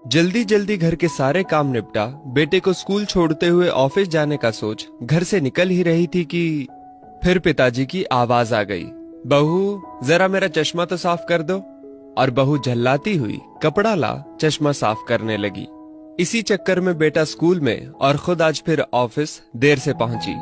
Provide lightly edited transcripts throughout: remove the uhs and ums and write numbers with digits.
जल्दी जल्दी घर के सारे काम निपटा बेटे को स्कूल छोड़ते हुए ऑफिस जाने का सोच घर से निकल ही रही थी कि फिर पिताजी की आवाज आ गई, बहू जरा मेरा चश्मा तो साफ कर दो। और बहू झल्लाती हुई कपड़ा ला चश्मा साफ करने लगी। इसी चक्कर में बेटा स्कूल में और खुद आज फिर ऑफिस देर से पहुंची।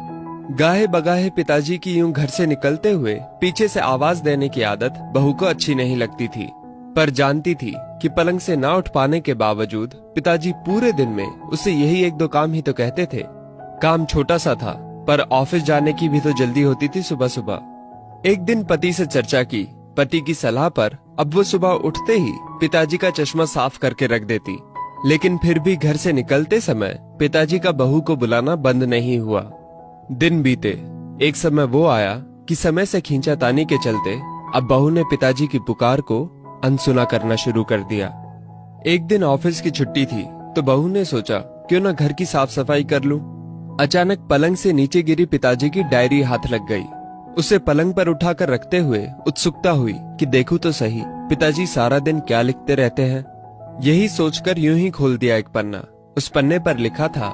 गाहे बगाहे पिताजी की यूं घर से निकलते हुए पीछे से आवाज देने की आदत बहू को अच्छी नहीं लगती थी, पर जानती थी कि पलंग से ना उठ पाने के बावजूद पिताजी पूरे दिन में उसे यही एक दो काम ही तो कहते थे। काम छोटा सा था पर ऑफिस जाने की भी तो जल्दी होती थी सुबह सुबह। एक दिन पति से चर्चा की, पति की सलाह पर अब वो सुबह उठते ही पिताजी का चश्मा साफ करके रख देती, लेकिन फिर भी घर से निकलते समय पिताजी का बहू को बुलाना बंद नहीं हुआ। दिन बीते, एक समय वो आया कि समय से खींचातानी के चलते अब बहू ने पिताजी की पुकार को अनसुना करना शुरू कर दिया। एक दिन ऑफिस की छुट्टी थी तो बहू ने सोचा क्यों ना घर की साफ सफाई कर लूं। अचानक पलंग से नीचे गिरी पिताजी की डायरी हाथ लग गई। उसे पलंग पर उठाकर रखते हुए उत्सुकता हुई कि देखूं तो सही पिताजी सारा दिन क्या लिखते रहते हैं। यही सोचकर यूं ही खोल दिया एक पन्ना। उस पन्ने पर लिखा था,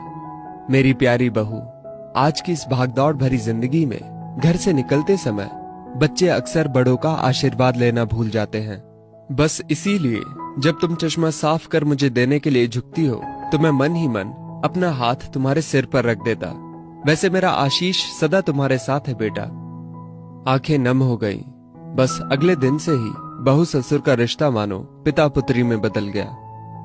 मेरी प्यारी बहू, आज की इस भागदौड़ भरी जिंदगी में घर से निकलते समय बच्चे अक्सर बड़ों का आशीर्वाद लेना भूल जाते हैं। बस इसीलिए जब तुम चश्मा साफ कर मुझे देने के लिए झुकती हो तो मैं मन ही मन अपना हाथ तुम्हारे सिर पर रख देता। वैसे मेरा आशीष सदा तुम्हारे साथ है बेटा। आंखें नम हो गईं। बस अगले दिन से ही बहू ससुर का रिश्ता मानो पिता पुत्री में बदल गया।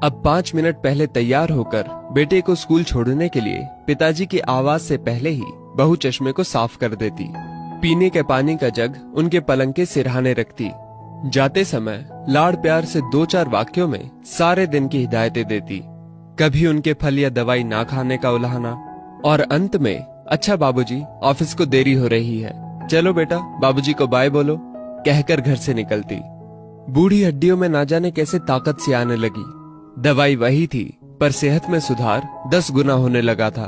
अब 5 मिनट पहले तैयार होकर बेटे को स्कूल छोड़ने के लिए पिताजी की आवाज से पहले ही बहू चश्मे को साफ कर देती। पीने के पानी का जग उनके पलंग के सिरहाने रखती। जाते समय लाड़ प्यार से 2-4 वाक्यों में सारे दिन की हिदायतें देती। कभी उनके फल या दवाई ना खाने का उलाहना, और अंत में, अच्छा बाबूजी ऑफिस को देरी हो रही है, चलो बेटा बाबूजी को बाय बोलो, कहकर घर से निकलती। बूढ़ी हड्डियों में ना जाने कैसे ताकत सी आने लगी। दवाई वही थी पर सेहत में सुधार 10 गुना होने लगा था।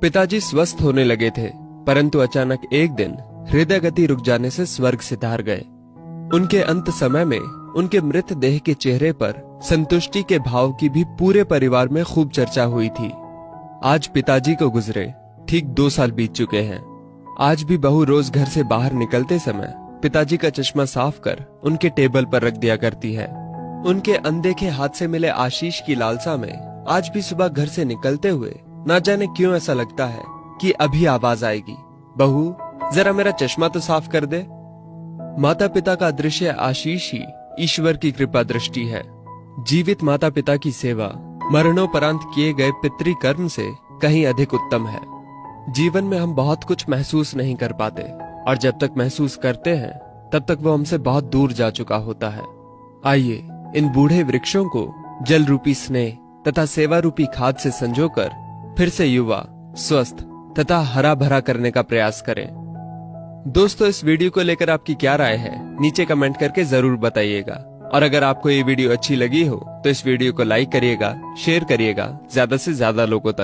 पिताजी स्वस्थ होने लगे थे, परंतु अचानक एक दिन हृदय गति रुक जाने से स्वर्ग सिधार गए। उनके अंत समय में उनके मृत देह के चेहरे पर संतुष्टि के भाव की भी पूरे परिवार में खूब चर्चा हुई थी। आज पिताजी को गुजरे ठीक 2 साल बीत चुके हैं। आज भी बहू रोज घर से बाहर निकलते समय पिताजी का चश्मा साफ कर उनके टेबल पर रख दिया करती है। उनके अनदेखे हाथ से मिले आशीष की लालसा में आज भी सुबह घर से निकलते हुए ना जाने क्यों ऐसा लगता है कि अभी आवाज आएगी, बहू जरा मेरा चश्मा तो साफ कर दे। माता पिता का दृश्य आशीष ही ईश्वर की कृपा दृष्टि है। जीवित माता पिता की सेवा मरणोपरांत किए गए पितृ कर्म से कहीं अधिक उत्तम है। जीवन में हम बहुत कुछ महसूस नहीं कर पाते, और जब तक महसूस करते हैं तब तक वो हमसे बहुत दूर जा चुका होता है। आइए इन बूढ़े वृक्षों को जल रूपी स्नेह तथा सेवा रूपी खाद से संजोकर फिर से युवा, स्वस्थ तथा हरा भरा करने का प्रयास करें। दोस्तों, इस वीडियो को लेकर आपकी क्या राय है नीचे कमेंट करके जरूर बताइएगा। और अगर आपको ये वीडियो अच्छी लगी हो तो इस वीडियो को लाइक करिएगा, शेयर करिएगा ज्यादा से ज्यादा लोगों तक।